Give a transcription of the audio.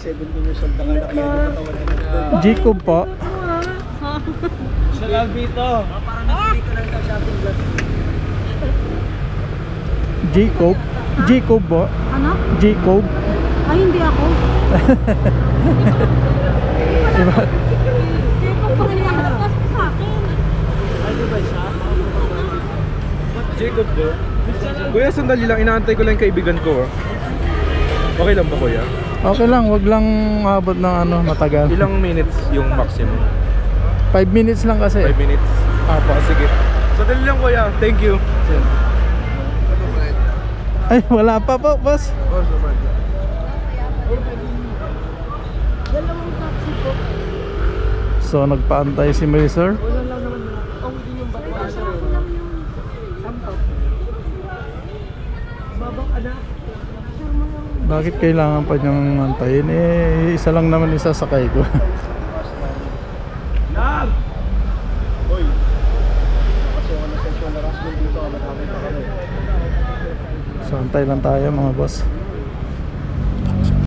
17 years old na nga laki ang katawan na. Jacob po. Siya lang dito. Parang nakikita ka lang sa shopping block. Jacob. Jacob po. Ano? Jacob. Ay, hindi ako. Diba? Jacob, pangyayari ka sa akin. Ay, di ba siya? Jacob do? Kuya, sandali lang. Inaantay ko lang yung kaibigan ko. Okay lang ba, kuya? Okay lang, wag lang abot ng ano, matagal. Ilang minutes yung maximum? 5 minutes lang kasi. 5 minutes? Apo. Sige. Sandali lang, kuya. Thank you. Ay, wala pa po, boss. Dalawang taxi po. So, nagpaantay si Marisol. Wala lang naman na. Ang hindi yung bato. Kasi ako lang yung sampaw. Babang anak. Sure mo yung... Bakit kailangan pa niyang antayin? Eh, isa lang naman isasakay ko. Lang! Hoy! Kasi wala sexual harassment dito. Madami pa kami. So, antay lang tayo mga boss.